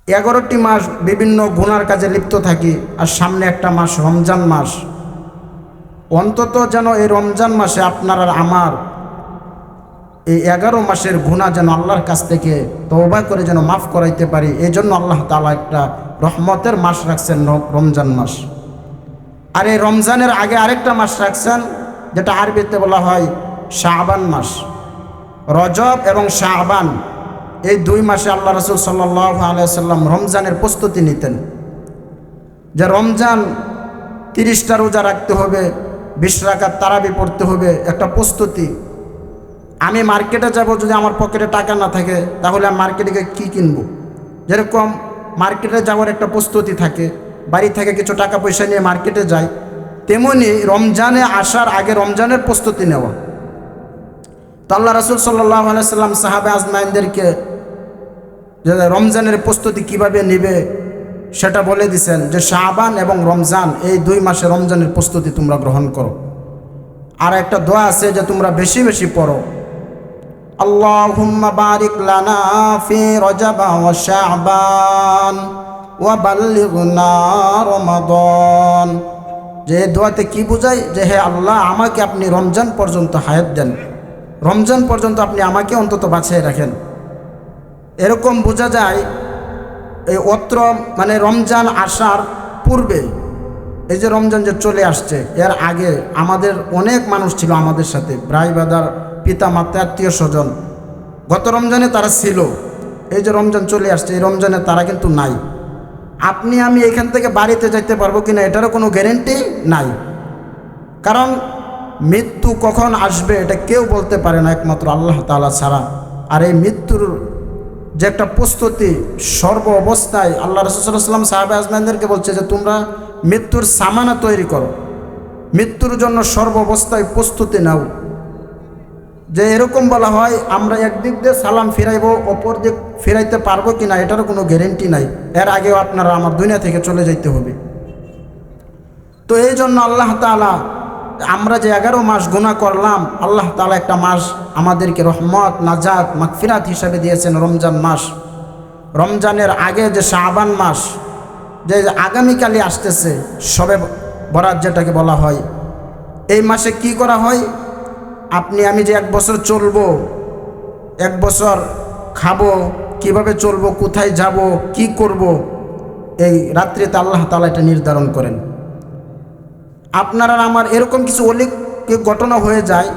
11টি মাস বিভিন্ন গুনার কাজে লিপ্ত থাকি, আর সামনে একটা মাস রমজান মাস। অন্তত যেন এই রমজান মাসে আপনার আর আমার এই 11 মাসের গুনাহ যেন আল্লাহর কাছ থেকে তওবা করে যেন মাফ করাইতে পারি। এই জন্য আল্লাহ তাআলা একটা রহমতের মাস রাখছেন রমজান মাস। আর এই রমজানের আগে আরেকটা মাস রাখছেন, যেটা আরবিতে বলা হয় শাবান মাস। রজব এবং শাবান এই 2 মাসে আল্লাহ রাসূল সাল্লাল্লাহু আলাইহি ওয়াসাল্লাম রমজানের প্রস্তুতি নিতেন। যে রমজান 30টা রোজা রাখতে হবে, 20 রাকাত তারাবি পড়তে হবে, একটা প্রস্তুতি। আমি মার্কেটে যাব, যদি আমার পকেটে টাকা না থাকে তাহলে আমি মার্কেটে গিয়ে কী কিনবো? যেরকম মার্কেটে যাওয়ার একটা প্রস্তুতি থাকে, বাড়ি থেকে কিছু টাকা পয়সা নিয়ে মার্কেটে যাই, তেমনি রমজানে আসার আগে রমজানের প্রস্তুতি নেওয়া। তো আল্লাহ রাসূল সাল্লাল্লাহু আলাইহি ওয়াসাল্লাম সাহাবা আজমাইনদেরকে যে রমজানের প্রস্তুতি কিভাবে নেবে সেটা বলে দিয়েছেন, যে শাবান এবং রমজান এই 2 মাসে রমজানের প্রস্তুতি তোমরা গ্রহণ করো। আর একটা দোয়া আছে যে তোমরা বেশি বেশি পড়ো, আল্লাহুম্মা বারিক লানা ফি রজব ওয়া শাবান ওয়া বাল্লিগনা রমাদান। যে দোয়াতে কি বোঝায়, যে হে আল্লাহ, আমাকে আপনি রমজান পর্যন্ত হায়াত দেন, রমজান পর্যন্ত আপনি আমাকে অন্তত বাঁচিয়ে রাখেন। এরকম বোঝা যায় এই অত্র মানে রমজান আসার পূর্বে, এই যে রমজান যে চলে আসছে, এর আগে আমাদের অনেক মানুষ ছিল আমাদের সাথে, ভাই বাদার, পিতা মাতা, আত্মীয় স্বজন। গত রমজানে তারা ছিল, এই যে রমজান চলে আসছে এই রমজানে তারা কিন্তু নাই। আপনি আমি এখান থেকে বাড়িতে যাইতে পারবো কিনা এটারও কোনো গ্যারেন্টি নাই, কারণ মৃত্যু কখন আসবে এটা কেউ বলতে পারে না একমাত্র আল্লাহ তাআলা ছাড়া। আর এই মৃত্যুর যে একটা প্রস্তুতি সর্ব অবস্থায় আল্লাহ রাসূল সাল্লাল্লাহু আলাইহি ওয়াসাল্লাম সাহাবা আজমাইনদেরকে বলছে যে তোমরা মৃত্যুর সামানা তৈরি করো, মৃত্যুর জন্য সর্ব অবস্থায় প্রস্তুতি নাও। যে এরকম বলা হয় আমরা একদিক দিয়ে সালাম ফিরাইব, অপর দিক ফিরাইতে পারবো কিনা এটারও কোনো গ্যারেন্টি নাই, এর আগেও আপনারা আমার দুনিয়া থেকে চলে যাইতে হবে। তো এই জন্য আল্লাহ তাআলা আমরা যে 11 মাস গুনাহ করলাম, আল্লাহ তাআলা একটা মাস আমাদেরকে রহমত, নাজাত, মাগফিরাত হিসাবে দিয়েছেন রমজান মাস। রমজানের আগে যে শাবান মাস, যে আগামীকালই আসতেছে শবে বরাত যেটাকে বলা হয়, এই মাসে কি করা হয়? আপনি আমি যে 1 বছর চলবো, 1 বছর খাবো, কিভাবে চলবো, কোথায় যাব, কি করব, এই রাত্রিতে আল্লাহ তাআলা এটা নির্ধারণ করেন। আপনার আর আমার এরকম কিছু অলৌকিক ঘটনা হয়ে যায়,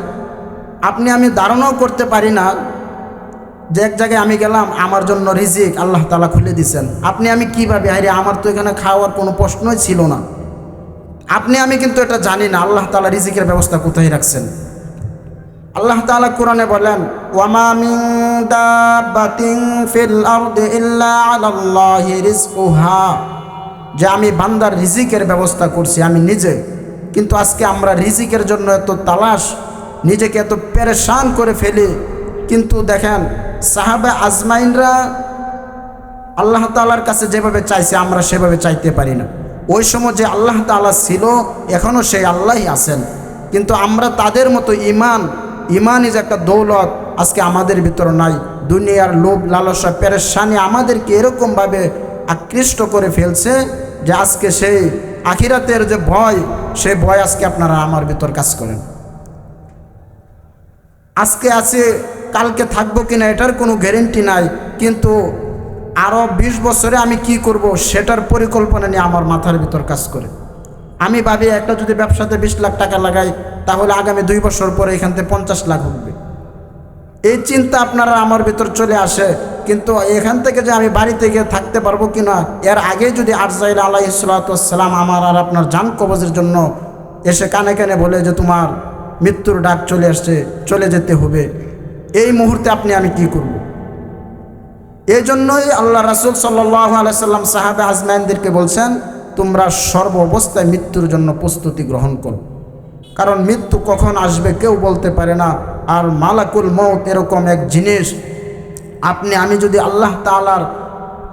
আপনি আমি ধারণাও করতে পারি না, যে এক জায়গায় আমি গেলাম, আমার জন্য রিজিক আল্লাহ তাআলা খুলে দিয়েছেন। আপনি আমি কীভাবে, আরে আমার তো এখানে খাওয়ার কোনো প্রশ্নই ছিল না। আপনি আমি কিন্তু এটা জানি না আল্লাহ তাআলা রিজিকের ব্যবস্থা কোথায় রাখছেন। আল্লাহ তাআলা কোরআনে বলেন, ওয়ামা মিন দাব্বাতিন ফিল আরদি ইল্লা আলাল্লাহি রিজকুহা, যে আমি বান্দার রিজিকের ব্যবস্থা করছি আমি নিজে। কিন্তু আজকে আমরা রিজিকের জন্য এত তালাশ, নিজেকে এত পেরেশান করে ফেলি, কিন্তু দেখেন সাহাবা আজমাইনরা আল্লাহ তাআলার কাছে যেভাবে চাইছে আমরা সেভাবে চাইতে পারি না। ওই সময় যে আল্লাহ তাআলা ছিল এখনও সেই আল্লাহই আছেন, কিন্তু আমরা তাদের মতো ইমানই যে একটা দৌলত আজকে আমাদের ভিতর নাই। দুনিয়ার লোভ লালসা পেরেশানি আমাদেরকে এরকমভাবে আকৃষ্ট করে ফেলছে যে আজকে সেই আখিরাতের যে ভয়, সেই ভয় আজকে আপনারা আমার ভিতর কাজ করেন। আজকে আছে, কালকে থাকবো কিনা এটার কোনো গ্যারেন্টি নাই, কিন্তু আরও 20 বছরে আমি কি করব সেটার পরিকল্পনা নিয়ে আমার মাথার ভিতর কাজ করে। আমি ভাবি একটা যদি ব্যবসাতে 20 লাখ টাকা লাগাই, তাহলে আগামী 2 বছর পরে এখান থেকে 50 লাখ হবে। এই চিন্তা আপনারা আমার ভিতর চলে আসে, কিন্তু এখান থেকে যে আমি বাড়িতে গিয়ে থাকতে পারবো কিনা, এর আগে যদি আরজাইল আলাইহিস সালাতু ওয়াস সালাম আমার আর আপনার জান কবজের জন্য এসে কানে কানে বলে যে তোমার মৃত্যুর ডাক চলে আসছে, চলে যেতে হবে, এই মুহূর্তে আপনি আমি কি করব? এই জন্যই আল্লাহ রাসূল সাল্লাল্লাহু আলাইহি সাল্লাম সাহাবা আজমাইনদেরকে বলছেন, তোমরা সর্ব অবস্থায় মৃত্যুর জন্য প্রস্তুতি গ্রহণ করো, কারণ মৃত্যু কখন আসবে কেউ বলতে পারে না। আর মালাকুল মউত এরকম এক জিনিস, আপনি আমি যদি আল্লাহ তাআলার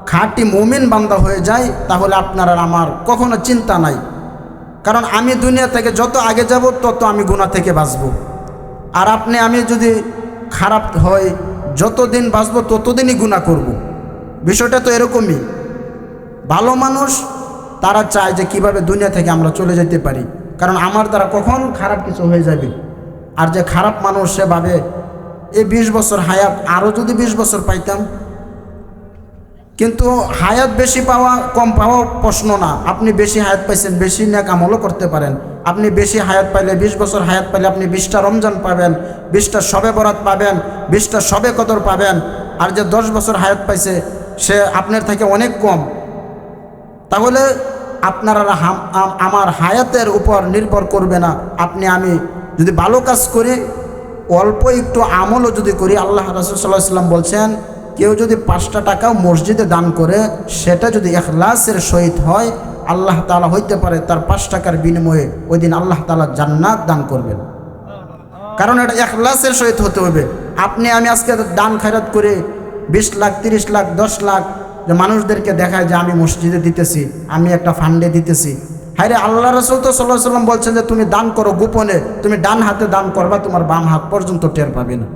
খাঁটি মুমিন বান্দা হয়ে যাই, তাহলে আপনার আর আমার কখনো চিন্তা নাই, কারণ আমি দুনিয়া থেকে যত আগে যাব তত আমি গুনাহ থেকে বাঁচব। আর আপনি আমি যদি খারাপ হয়, যতদিন বাঁচব ততদিনই গুনাহ করব। বিষয়টা তো এরকমই। ভালো মানুষ তারা চায় যে কিভাবে দুনিয়া থেকে আমরা চলে যেতে পারি, কারণ আমার দ্বারা কখন খারাপ কিছু হয়ে যাবে। আর যে খারাপ মানুষ সে ভাবে এই 20 বছর হায়াত আরও যদি 20 বছর পাইতাম। কিন্তু হায়াত বেশি পাওয়া কম পাওয়া প্রশ্ন না। আপনি বেশি হায়াত পাইছেন, বেশি নেক আমলও করতে পারেন। আপনি বেশি হায়াত পাইলে 20 বছর হায়াত পাইলে আপনি 20টা রমজান পাবেন, 20টা শবে বরাত পাবেন, 20টা শবে কদর পাবেন। আর যে 10 বছর হায়াত পাইছে সে আপনার থেকে অনেক কম। তাহলে আপনারা আমার হায়াতের উপর নির্ভর করবে না। আপনি আমি যদি ভালো কাজ করি, অল্প একটু আমলও যদি করি, আল্লাহ রাসূল সাল্লাল্লাহু আলাইহি ওয়াসাল্লাম বলছেন কেউ যদি 5টা টাকাও মসজিদে দান করে, সেটা যদি ইখলাসের সহিত হয়, আল্লাহ তাআলা হইতে পারে তার 5 টাকার বিনিময়ে ওই দিন আল্লাহ তাআলা জান্নাত দান করবেন। কারণ এটা ইখলাসের সহিত হতে হবে। আপনি আমি আজকে দান খয়রাত করে 20 লাখ 30 লাখ 10 লাখ যে মানুষদেরকে দেখায় যে আমি মসজিদে দিতেছি, আমি একটা ফান্ডে দিতেছি। হায়রে, আল্লাহ রাসূল তো সাল্লাল্লাহু আলাইহি ওয়াসাল্লাম বলছেন যে তুমি দান করো গোপনে, তুমি ডান হাতে দান করবা, তোমার বাম হাত পর্যন্ত টের পাবে না।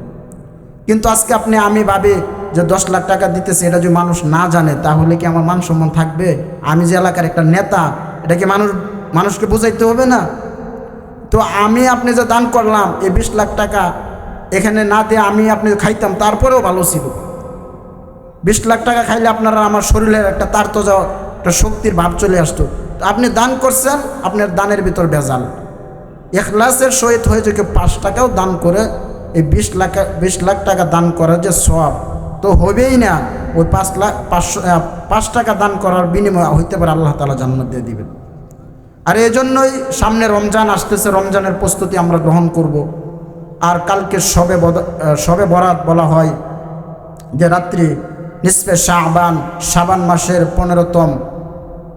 কিন্তু আজকে আপনি আমি ভাবি যে 10 লাখ টাকা দিতেছি, এটা যদি মানুষ না জানে তাহলে কি আমার মান সম্মান থাকবে? আমি যে এলাকার একটা নেতা, এটা কি মানুষকে বুঝাইতে হবে না? তো আমি আপনি যে দান করলাম, এই 20 লাখ টাকা এখানে না দিয়ে আমি আপনি খাইতাম, তারপরেও ভালো ছিল। 20 লাখ টাকা খাইলে আপনারা আমার শরীরের একটা তারতজা একটা শক্তির ভাব চলে আসতো। আপনি দান করছেন, আপনার দানের ভিতর ভেজাল। ইখলাসের সহিত হয়ে যে 5 টাকাও দান করে এই 20 লাখ টাকা দান করার যে সওয়াব তো হবেই না। ওই 5 টাকা দান করার বিনিময়ে হইতে পারে আল্লাহ তাআলা জান্নাত দিয়ে দিবেন। আর এই জন্যই সামনে রমজান আসতেছে, রমজানের প্রস্তুতি আমরা গ্রহণ করব। আর কালকে শবে বরাত বলা হয় যে রাত্রি নিসফে শাবান, শাবান মাসের 15তম,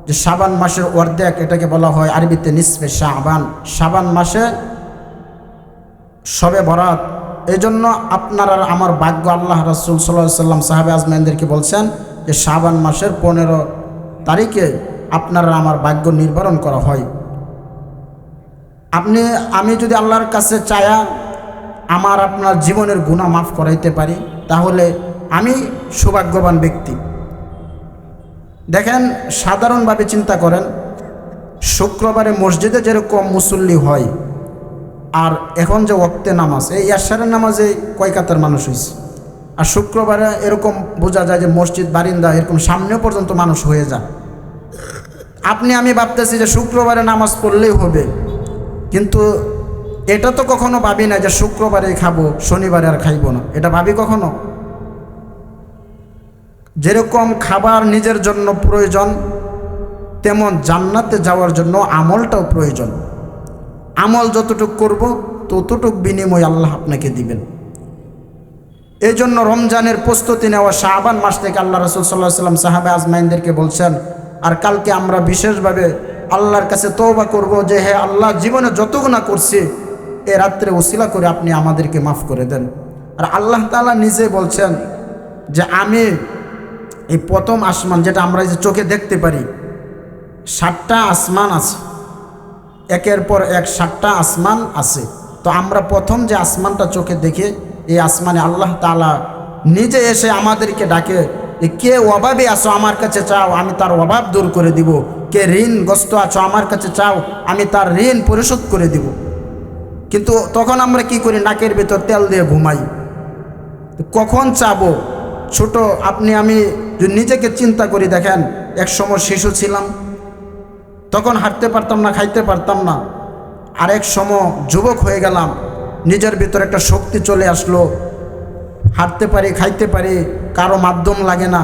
যে শাবান মাসের অর্ধেক, এটাকে বলা হয় আরবিতে নিসফে শাবান। শাবান মাসে শবে বরাত। এই জন্য আপনারা আমার ভাগ্য, আল্লাহ রাসূল সাল্লাল্লাহু আলাইহি ওয়াসাল্লাম সাহাবে আজমাইনদেরকে বলছেন যে শাবান মাসের 15 তারিখে আপনারা আমার ভাগ্য নির্ধারণ করা হয়। আমি যদি আল্লাহর কাছে চায়া আমার আপনার জীবনের গুনাহ মাফ করাইতে পারি, তাহলে আমি সৌভাগ্যবান ব্যক্তি। দেখেন, সাধারণভাবে চিন্তা করেন, শুক্রবারে মসজিদে যেরকম মুসল্লি হয়, আর এখন যে ওয়াক্তে নামাজ, এই এশারের নামাজে কয় কাতার মানুষ হয়েছে। আর শুক্রবারে এরকম বোঝা যায় যে মসজিদ বারিন্দা এরকম সামনে পর্যন্ত মানুষ হয়ে যায়। আপনি আমি ভাবতেছি যে শুক্রবারে নামাজ পড়লেই হবে, কিন্তু এটা তো কখনো ভাবি না যে শুক্রবারে খাবো, শনিবারে আর খাইব না। এটা ভাবি কখনো? যেরকম খাবার নিজের জন্য প্রয়োজন, তেমন জান্নাতে যাওয়ার জন্য আমলটাও প্রয়োজন। আমল যতটুক করব ততটুক বিনিময় আল্লাহ আপনাকে দিবেন। এই জন্য রমজানের প্রস্তুতি নেওয়া শাবান মাস থেকে আল্লাহ রাসূল সাল্লাল্লাহু আলাইহি ওয়াসাল্লাম সাহাবে আজমাইনদেরকে বলছেন। আর কালকে আমরা বিশেষভাবে আল্লাহর কাছে তওবা করব যে হে আল্লাহ, জীবনে যত গুনাহ করছি এ রাত্রে ওসিলা করে আপনি আমাদেরকে মাফ করে দেন। আর আল্লাহ তাআলা নিজে বলছেন যে আমি এই প্রথম আসমান, যেটা আমরা যে চোখে দেখতে পারি, 7টা আসমান আছে, একের পর এক 7টা আসমান আছে। তো আমরা প্রথম যে আসমানটা চোখে দেখে, এই আসমানে আল্লাহ তাআলা নিজে এসে আমাদেরকে ডাকে, কে অভাবে আছো আমার কাছে চাও, আমি তার অভাব দূর করে দিব। কে ঋণগ্রস্ত আছো আমার কাছে চাও, আমি তার ঋণ পরিশোধ করে দিব। কিন্তু তখন আমরা কি করি? নাকের ভিতর তেল দিয়ে ঘুমাই। কখন চাবো? ছোট আপনি আমি যদি নিজেকে চিন্তা করি, দেখেন এক সময় শিশু ছিলাম, তখন হাঁটতে পারতাম না, খাইতে পারতাম না। আরেক সময় যুবক হয়ে গেলাম, নিজের ভিতর একটা শক্তি চলে আসলো, হাঁটতে পারি, খাইতে পারি, কারো মাধ্যম লাগে না।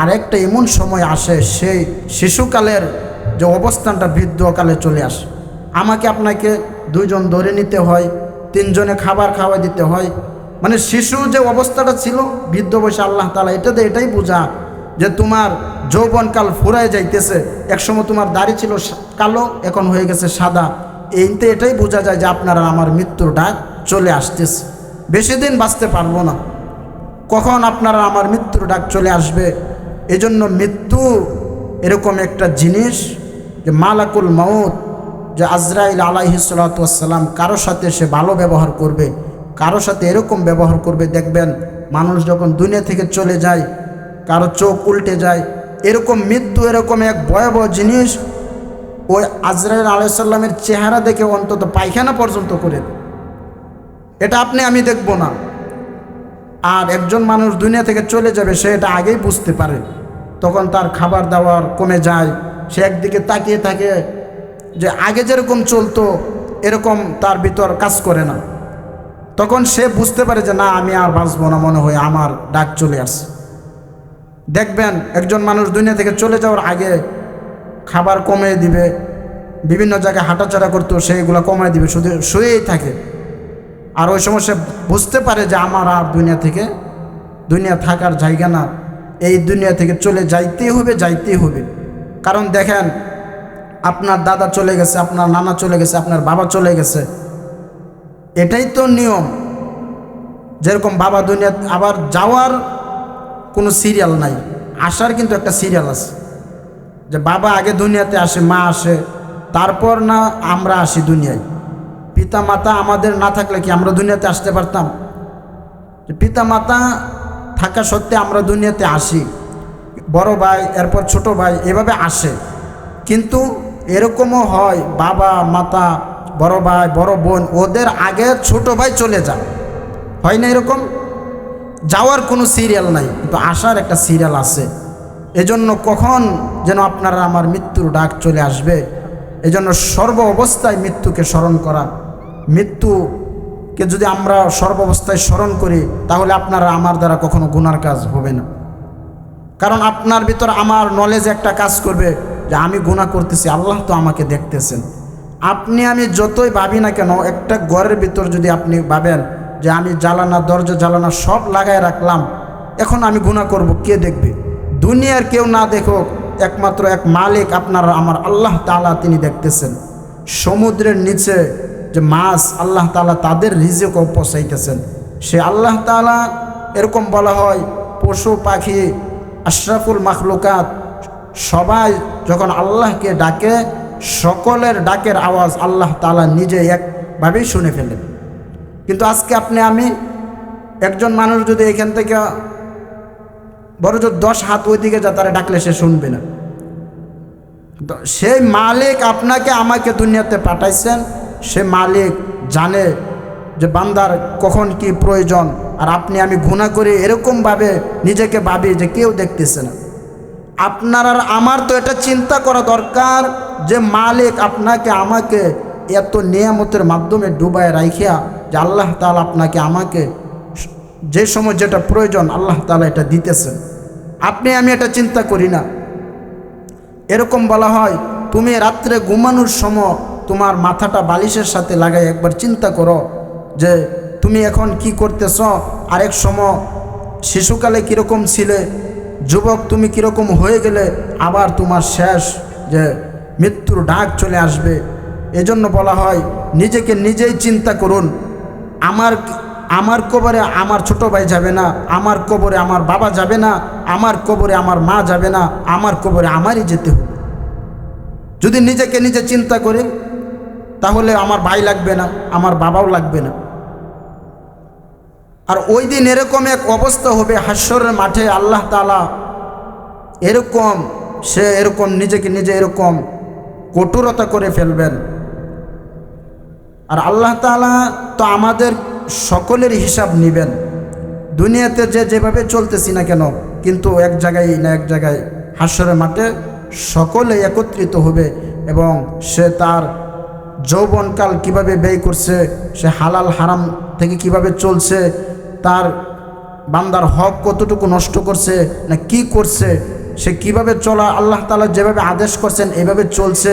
আরেকটা এমন সময় আসে, সেই শিশুকালের যে অবস্থানটা বৃদ্ধকালে চলে আসে। আমাকে আপনাকে 2 জন ধরে নিতে হয়, 3 জনে খাবার খাওয়া দিতে হয়। মানে শিশু যে অবস্থাটা ছিল, বৃদ্ধ বয়সে আল্লাহ তাআলা এটাই বোঝা যে তোমার যৌবনকাল ফুরায় যাইতেছে। একসময় তোমার দাড়ি ছিল কালো, এখন হয়ে গেছে সাদা। এটাই বোঝা যায় যে আপনারা আমার মৃত্যুর ডাক চলে আসতেছে, বেশি দিন বাঁচতে পারবো না। কখন আপনারা আমার মৃত্যুর ডাক চলে আসবে? এজন্য মৃত্যু এরকম একটা জিনিস যে মালাকুল মাউত, যে আজরাইল আলাইহিস সালাতু ওয়াস সালাম, কারো সাথে সে ভালো ব্যবহার করবে, কারো সাথে এরকম ব্যবহার করবে। দেখবেন মানুষ যখন দুনিয়া থেকে চলে যায়, কারো চোখ উল্টে যায়, এরকম মৃত্যু এরকম এক ভয়াবহ জিনিস, ওই আজরাইল আলাইহিস সালামের চেহারা দেখে অন্তত পায়খানা পর্যন্ত করে দেয়। এটা আপনি আমি দেখব না। আর একজন মানুষ দুনিয়া থেকে চলে যাবে, সে এটা আগেই বুঝতে পারে। তখন তার খাবার দাবার কমে যায়, সে একদিকে তাকিয়ে থাকে যে আগে যেরকম চলতো এরকম তার ভিতর কাজ করে না। তখন সে বুঝতে পারে যে না, আমি আর বাঁচবো না, মনে হয় আমার ডাক চলে আসছে। দেখবেন একজন মানুষ দুনিয়া থেকে চলে যাওয়ার আগে খাবার কমিয়ে দিবে, বিভিন্ন জায়গায় হাঁটাচলা করতো সেইগুলো কমিয়ে দিবে, শুধু শুয়েই থাকে। আর ওই সময় সে বুঝতে পারে যে আমার আর দুনিয়া থাকার জায়গা না, এই দুনিয়া থেকে চলে যাইতেই হবে। কারণ দেখেন, আপনার দাদা চলে গেছে, আপনার নানা চলে গেছে, আপনার বাবা চলে গেছে, এটাই তো নিয়ম। যেরকম বাবা দুনিয়া, আবার যাওয়ার কোনো সিরিয়াল নাই, আসার কিন্তু একটা সিরিয়াল আছে। যে বাবা আগে দুনিয়াতে আসে, মা আসে, তারপর না আমরা আসি দুনিয়ায়। পিতা মাতা আমাদের না থাকলে কি আমরা দুনিয়াতে আসতে পারতাম? পিতা মাতা থাকা সত্ত্বে আমরা দুনিয়াতে আসি, বড় ভাই এরপর ছোট ভাই এভাবে আসে। কিন্তু এরকমও হয় বাবা মাতা, বড় ভাই বড় বোন, ওদের আগে ছোট ভাই চলে যায়, হয় না এরকম? যাওয়ার কোনো সিরিয়াল নাই, কিন্তু আসার একটা সিরিয়াল আছে। এজন্য কখন যেন আপনারা আমার মৃত্যুর ডাক চলে আসবে, এজন্য সর্ব অবস্থায় মৃত্যুকে স্মরণ করা। মৃত্যুকে যদি আমরা সর্ব অবস্থায় স্মরণ করি, তাহলে আপনারা আমার দ্বারা কখনো গুনার কাজ হবে না। কারণ আপনার ভিতর আমার নলেজ একটা কাজ করবে যে আমি গুনাহ করতেছি, আল্লাহ তো আমাকে দেখতেছেন। আপনি আমি যতই ভাবি না কেন, একটা ঘরের ভিতর যদি আপনি ভাবেন যে আমি জ্বালানা দরজা জ্বালানা সব লাগায় রাখলাম, এখন আমি গুনাহ করব, কে দেখবে? দুনিয়ার কেউ না দেখুক, একমাত্র এক মালিক আপনার আমার আল্লাহ তাআলা, তিনি দেখতেছেন। সমুদ্রের নিচে যে মাছ, আল্লাহ তাআলা তাদের রিজিকও পৌঁছাইতেছেন। সে আল্লাহ তাআলা, এরকম বলা হয় পশু পাখি আশরাফুল মাখলুকাত সবাই যখন আল্লাহকে ডাকে, সকলের ডাকের আওয়াজ আল্লাহ তাআলা নিজে একভাবেই শুনে ফেলেন। কিন্তু আজকে আপনি আমি, একজন মানুষ যদি এখান থেকে বড় জোর 10 হাত ওইদিকে যা, তারা ডাকলে সে শুনবে না। সেই মালিক আপনাকে আমাকে দুনিয়াতে পাঠাইছেন, সে মালিক জানে যে বান্দার কখন কি প্রয়োজন। আর আপনি আমি গুনাহ করে এরকমভাবে নিজেকে ভাবি যে কেউ দেখতেছে না। আপনার আর আমার তো এটা চিন্তা করা দরকার যে মালিক আপনাকে আমাকে এত নিয়ামতের মাধ্যমে ডুবায় রাখিয়া, যে আল্লাহ তাআলা আপনাকে আমাকে যে সময় যেটা প্রয়োজন আল্লাহ তাআলা এটা দিতেছেন। আপনি আমি এটা চিন্তা করি না। এরকম বলা হয়, তুমি রাত্রে ঘুমানোর সময় তোমার মাথাটা বালিশের সাথে লাগাই একবার চিন্তা করো যে তুমি এখন কি করতেছ। আরেক সময় শিশুকালে কীরকম ছিলে, যুবক তুমি কীরকম হয়ে গেলে, আবার তোমার শেষ যে মৃত্যুর ডাক চলে আসবে। এজন্য বলা হয় নিজেকে নিজেই চিন্তা করুন। আমার কবরে আমার ছোট ভাই যাবে না, আমার কবরে আমার বাবা যাবে না, আমার কবরে আমার মা যাবে না, আমার কবরে আমারই যেতে হবে। যদি নিজেকে নিজে চিন্তা করি, তাহলে আমার ভাই লাগবে না, আমার বাবাও লাগবে না। আর ওই দিন এরকম এক অবস্থা হবে হাশরের মাঠে, আল্লাহ তাআলা এরকম নিজেকে নিজে এরকম কঠোরতা করে ফেলবেন। আর আল্লাহ তাআলা তো আমাদের সকলের হিসাব নেবেন। দুনিয়াতে যেভাবে চলতেছি না কেন, কিন্তু এক জায়গায় না এক জায়গায় হাশরের মাঠে সকলে একত্রিত হবে, এবং সে তার যৌবনকাল কিভাবে ব্যয় করছে, সে হালাল হারাম থেকে কিভাবে চলছে, তার বান্দার হক কতটুকু নষ্ট করছে না কি করছে, সে কিভাবে চলা, আল্লাহ তাআলা যেভাবে আদেশ করছেন এভাবে চলছে,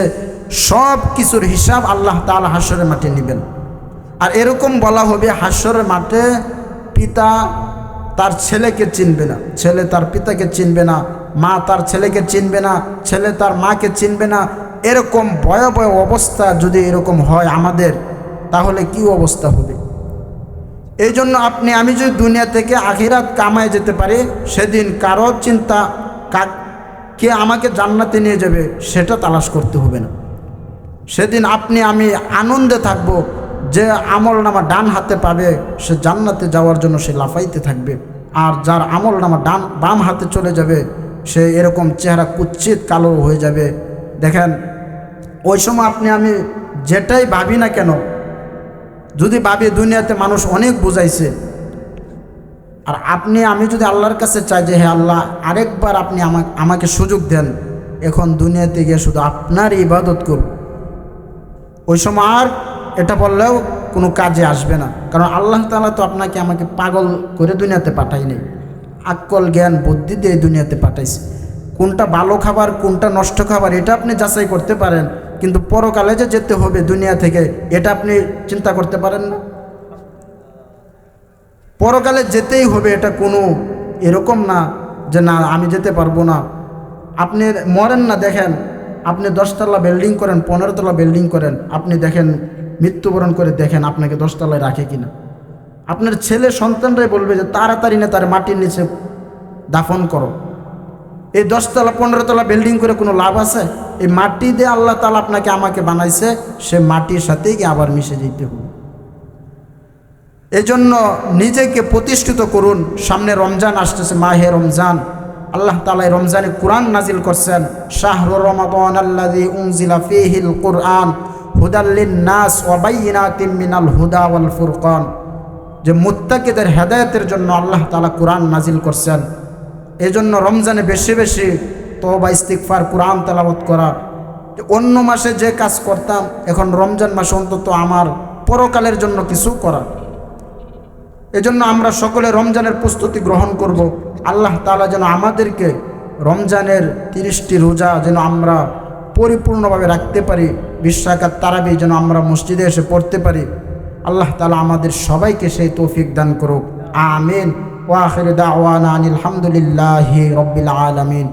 সব কিছুর হিসাব আল্লাহ তাআলা হাশরের মাঠে নেবেন। আর এরকম বলা হবে হাশরের মাঠে পিতা তার ছেলেকে চিনবে না, ছেলে তার পিতাকে চিনবে না, মা তার ছেলেকে চিনবে না, ছেলে তার মাকে চিনবে না। এরকম ভয়াবহ অবস্থা যদি এরকম হয় আমাদের, তাহলে কি অবস্থা হবে? এই জন্য আপনি আমি যদি দুনিয়া থেকে আখিরাত কামায় যেতে পারি, সেদিন কারো চিন্তা কে আমাকে জান্নাতে নিয়ে যাবে সেটা তালাশ করতে হবে না। সেদিন আপনি আমি আনন্দে থাকব, যে আমল নামা ডান হাতে পাবে সে জান্নাতে যাওয়ার জন্য সে লাফাইতে থাকবে, আর যার আমল নামা বাম হাতে চলে যাবে সে এরকম চেহারা কুৎসিত কালো হয়ে যাবে। দেখেন ওই সময় আপনি আমি যেটাই ভাবি না কেন, যদি ভাবি দুনিয়াতে মানুষ অনেক বুঝাইছে, আর আপনি আমি যদি আল্লাহর কাছে চাই যে হে আল্লাহ আরেকবার আপনি আমাকে সুযোগ দেন, এখন দুনিয়াতে গিয়ে শুধু আপনার ইবাদত করব, ওই সময় আর এটা বললেও কোনো কাজে আসবে না। কারণ আল্লাহ তাআলা তো আপনাকে আমাকে পাগল করে দুনিয়াতে পাঠায়নি, আক্কল জ্ঞান বুদ্ধি দিয়ে দুনিয়াতে পাঠাইছে। কোনটা ভালো খাবার কোনটা নষ্ট খাবার এটা আপনি যাচাই করতে পারেন, কিন্তু পরকালে যে যেতে হবে দুনিয়া থেকে এটা আপনি চিন্তা করতে পারেন না। পরকালে যেতেই হবে, এটা কোনো এরকম না যে না আমি যেতে পারবো না। আপনি মরেন না, দেখেন আপনি 10 তলা বিল্ডিং করেন 15 তলা বিল্ডিং করেন, আপনি দেখেন মৃত্যুবরণ করে দেখেন আপনাকে 10 তলায় রাখে কিনা। আপনার ছেলে সন্তানরাই বলবে যে তাড়াতাড়ি না তার মাটির নিচে দাফন করো। এই 10 তলা 15 তলা বিল্ডিং করে কোনো লাভ আছে? এই মাটি দিয়ে আল্লাহ তাআলা আপনাকে আমাকে বানাইছে, সে মাটির সাথেই কি আবার মিশে যেতে হবে। এজন্য নিজেকে প্রতিষ্ঠিত করুন। সামনে রমজান আসতেছে, মাহে রমজান। আল্লাহ তাআলা রমজানে কোরআন নাজিল করছেন, শাহরু রমাদান আল্লাযী উনজিলা ফীহিল কুরআন হুদাল লিন-নাস ওয়া বাইয়িনাতিম মিনাল হুদা ওয়াল ফুরকান। যে মুত্তাকিদের হেদায়েতের জন্য আল্লাহ তাআলা কোরআন নাজিল করছেন। এজন্য রমজানে বেশি বেশি তওবা ইস্তিগফার কোরআন তেলাওয়াত করা। অন্য মাসে যে কাজ করতাম এখন রমজান মাসে অন্তত আমার পরকালের জন্য কিছু করা। এজন্য আমরা সকলে রমজানের প্রস্তুতি গ্রহণ করব। আল্লাহ তাআলা যেন আমাদেরকে রমজানের 30টি রোজা যেন আমরা পরিপূর্ণভাবে রাখতে পারি, 20 রাকাত তারাবি যেন আমরা মসজিদে এসে পড়তে পারি। আল্লাহ তাআলা আমাদের সবাইকে সেই তৌফিক দান করুক। আমিন। ওয়া আখিরু দাওয়ানা আনিল হামদুলিল্লাহি রাব্বিল আলামিন।